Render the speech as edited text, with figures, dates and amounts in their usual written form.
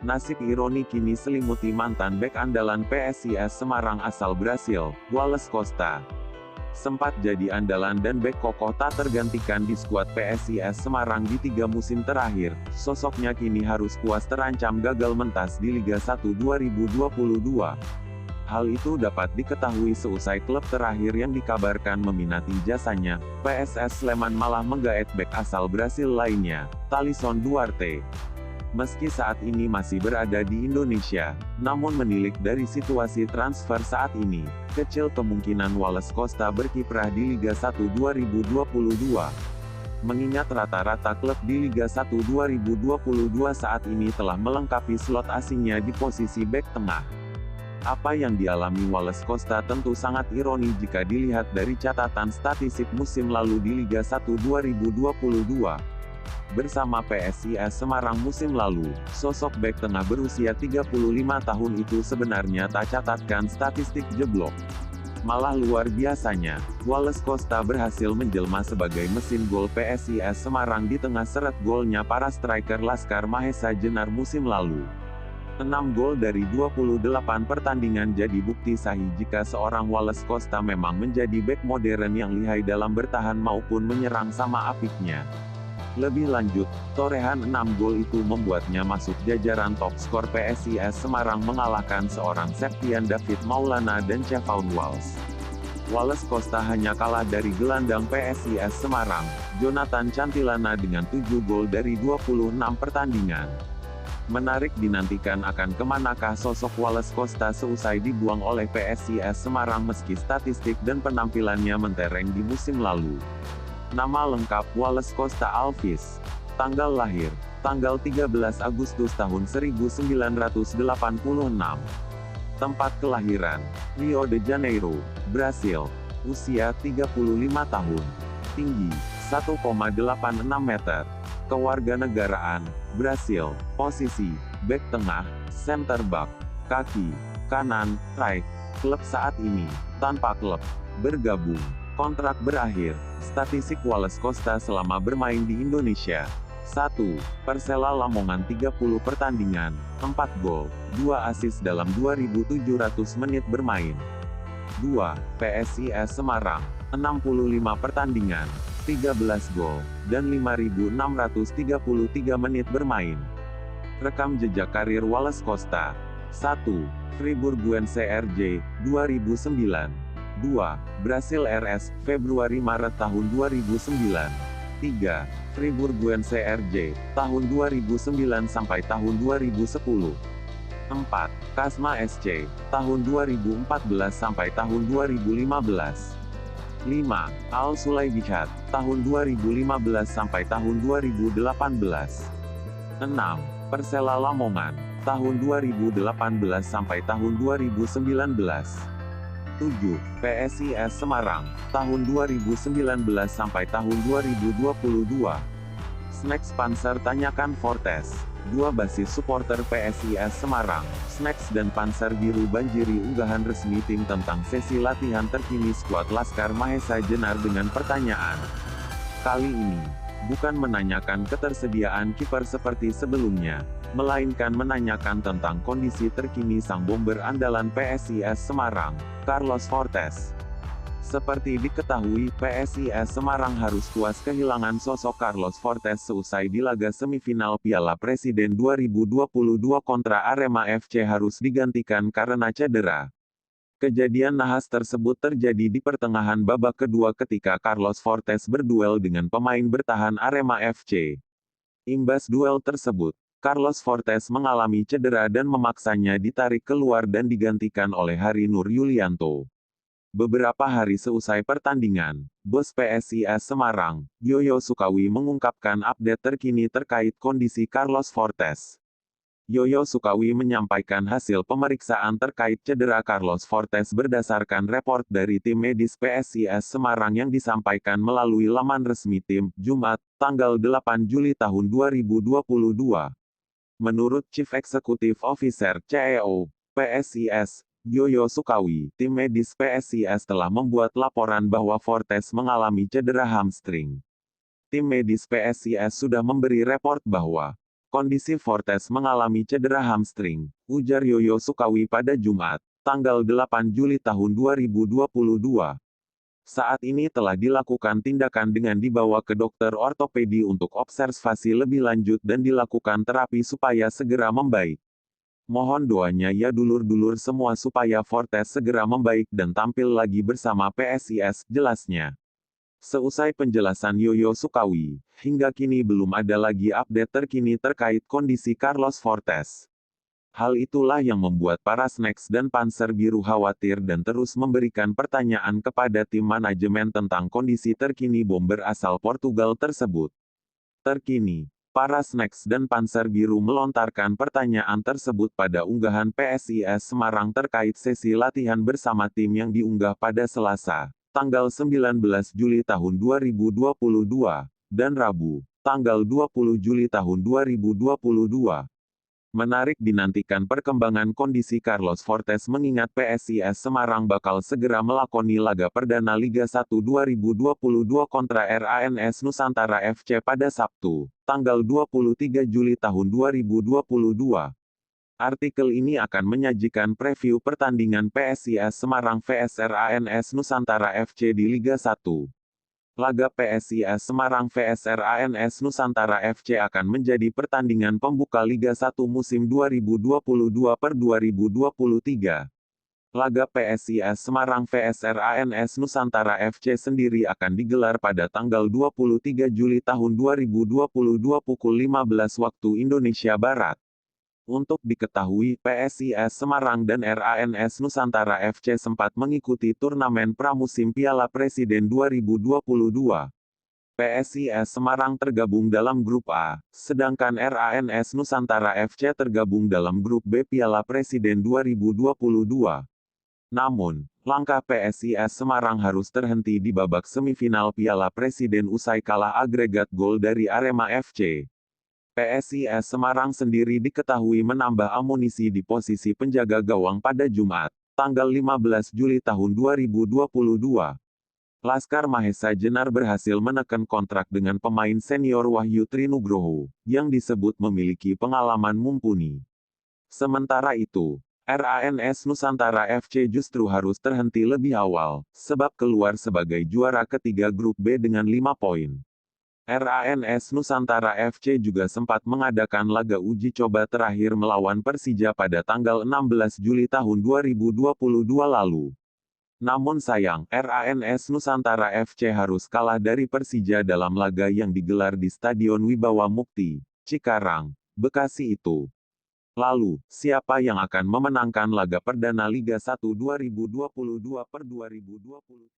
Nasib ironi kini selimuti mantan bek andalan PSIS Semarang asal Brasil, Wallace Costa. Sempat jadi andalan dan bek kokoh tak tergantikan di skuad PSIS Semarang di 3 musim terakhir, sosoknya kini harus puas terancam gagal mentas di Liga 1 2022. Hal itu dapat diketahui seusai klub terakhir yang dikabarkan meminati jasanya, PSS Sleman malah menggaet bek asal Brasil lainnya, Thalisson Duarte. Meski saat ini masih berada di Indonesia, namun menilik dari situasi transfer saat ini, kecil kemungkinan Wallace Costa berkiprah di Liga 1 2022. Mengingat rata-rata klub di Liga 1 2022 saat ini telah melengkapi slot asingnya di posisi bek tengah. Apa yang dialami Wallace Costa tentu sangat ironi jika dilihat dari catatan statistik musim lalu di Liga 1 2022. Bersama PSIS Semarang musim lalu, sosok bek tengah berusia 35 tahun itu sebenarnya tak catatkan statistik jeblok. Malah luar biasanya, Wallace Costa berhasil menjelma sebagai mesin gol PSIS Semarang di tengah seret golnya para striker Laskar Mahesa Jenar musim lalu. 6 gol dari 28 pertandingan jadi bukti sahih jika seorang Wallace Costa memang menjadi bek modern yang lihai dalam bertahan maupun menyerang sama apiknya. Lebih lanjut, torehan 6 gol itu membuatnya masuk jajaran top skor PSIS Semarang mengalahkan seorang Septian David Maulana dan Chevaude Walsh. Wallace Costa hanya kalah dari gelandang PSIS Semarang, Jonathan Cantilana dengan 7 gol dari 26 pertandingan. Menarik dinantikan akan kemanakah sosok Wallace Costa seusai dibuang oleh PSIS Semarang meski statistik dan penampilannya mentereng di musim lalu. Nama lengkap Wallace Costa Alves. Tanggal lahir, tanggal 13 Agustus tahun 1986. Tempat kelahiran, Rio de Janeiro, Brasil. Usia 35 tahun. Tinggi, 1,86 meter. Kewarganegaraan, Brasil. Posisi, bek tengah, center back. Kaki, kanan, right. Klub saat ini, tanpa klub. Bergabung. Kontrak berakhir. Statistik Wallace Costa selama bermain di Indonesia. 1. Persela Lamongan 30 pertandingan, 4 gol, 2 assist dalam 2.700 menit bermain. 2. PSIS Semarang, 65 pertandingan, 13 gol, dan 5.633 menit bermain. Rekam jejak karir Wallace Costa. 1. Fribourguense RJ, 2009. 2. Brasil RS, Februari-Maret tahun 2009. 3. Fribourguense RJ, tahun 2009 sampai tahun 2010. 4. Kasma SC, tahun 2014 sampai tahun 2015. 5. Al Sulaibihat, tahun 2015 sampai tahun 2018. 6. Persela Lamongan, tahun 2018 sampai tahun 2019. 7. PSIS Semarang, tahun 2019 sampai tahun 2022. Snacks Panser tanyakan Fortes. 2 basis supporter PSIS Semarang, Snacks dan Panser Biru banjiri unggahan resmi tim tentang sesi latihan terkini skuad Laskar Mahesa Jenar dengan pertanyaan. Kali ini, bukan menanyakan ketersediaan kiper seperti sebelumnya, melainkan menanyakan tentang kondisi terkini sang bomber andalan PSIS Semarang, Carlos Fortes. Seperti diketahui, PSIS Semarang harus puas kehilangan sosok Carlos Fortes seusai di laga semifinal Piala Presiden 2022 kontra Arema FC harus digantikan karena cedera. Kejadian nahas tersebut terjadi di pertengahan babak kedua ketika Carlos Fortes berduel dengan pemain bertahan Arema FC. Imbas duel tersebut, Carlos Fortes mengalami cedera dan memaksanya ditarik keluar dan digantikan oleh Hari Nur Yulianto. Beberapa hari seusai pertandingan, bos PSIS Semarang, Yoyo Sukawi mengungkapkan update terkini terkait kondisi Carlos Fortes. Yoyo Sukawi menyampaikan hasil pemeriksaan terkait cedera Carlos Fortes berdasarkan report dari tim medis PSIS Semarang yang disampaikan melalui laman resmi tim, Jumat, tanggal 8 Juli tahun 2022. Menurut Chief Executive Officer CEO, PSIS, Yoyo Sukawi, tim medis PSIS telah membuat laporan bahwa Fortes mengalami cedera hamstring. Tim medis PSIS sudah memberi report bahwa Kondisi Fortes mengalami cedera hamstring, ujar Yoyo Sukawi pada Jumat, tanggal 8 Juli tahun 2022. Saat ini telah dilakukan tindakan dengan dibawa ke dokter ortopedi untuk observasi lebih lanjut dan dilakukan terapi supaya segera membaik. Mohon doanya ya dulur-dulur semua supaya Fortes segera membaik dan tampil lagi bersama PSIS, jelasnya. Seusai penjelasan Yoyo Sukawi, hingga kini belum ada lagi update terkini terkait kondisi Carlos Fortes. Hal itulah yang membuat para Snacks dan Panser Biru khawatir dan terus memberikan pertanyaan kepada tim manajemen tentang kondisi terkini bomber asal Portugal tersebut. Terkini, para Snacks dan Panser Biru melontarkan pertanyaan tersebut pada unggahan PSIS Semarang terkait sesi latihan bersama tim yang diunggah pada Selasa, tanggal 19 Juli tahun 2022, dan Rabu, tanggal 20 Juli tahun 2022. Menarik dinantikan perkembangan kondisi Carlos Fortes mengingat PSIS Semarang bakal segera melakoni laga perdana Liga 1 2022 kontra RANS Nusantara FC pada Sabtu, tanggal 23 Juli tahun 2022. Artikel ini akan menyajikan preview pertandingan PSIS Semarang vs RANS Nusantara FC di Liga 1. Laga PSIS Semarang vs RANS Nusantara FC akan menjadi pertandingan pembuka Liga 1 musim 2022-2023. Laga PSIS Semarang vs RANS Nusantara FC sendiri akan digelar pada tanggal 23 Juli tahun 2022 pukul 15 waktu Indonesia Barat. Untuk diketahui, PSIS Semarang dan RANS Nusantara FC sempat mengikuti turnamen pramusim Piala Presiden 2022. PSIS Semarang tergabung dalam grup A, sedangkan RANS Nusantara FC tergabung dalam grup B Piala Presiden 2022. Namun, langkah PSIS Semarang harus terhenti di babak semifinal Piala Presiden usai kalah agregat gol dari Arema FC. PSIS Semarang sendiri diketahui menambah amunisi di posisi penjaga gawang pada Jumat, tanggal 15 Juli tahun 2022. Laskar Mahesa Jenar berhasil menekan kontrak dengan pemain senior Wahyu Trinugroho, yang disebut memiliki pengalaman mumpuni. Sementara itu, RANS Nusantara FC justru harus terhenti lebih awal, sebab keluar sebagai juara ketiga grup B dengan 5 poin. RANS Nusantara FC juga sempat mengadakan laga uji coba terakhir melawan Persija pada tanggal 16 Juli tahun 2022 lalu. Namun sayang, RANS Nusantara FC harus kalah dari Persija dalam laga yang digelar di Stadion Wibawa Mukti, Cikarang, Bekasi itu. Lalu, siapa yang akan memenangkan laga perdana Liga 1 2022 per 2020?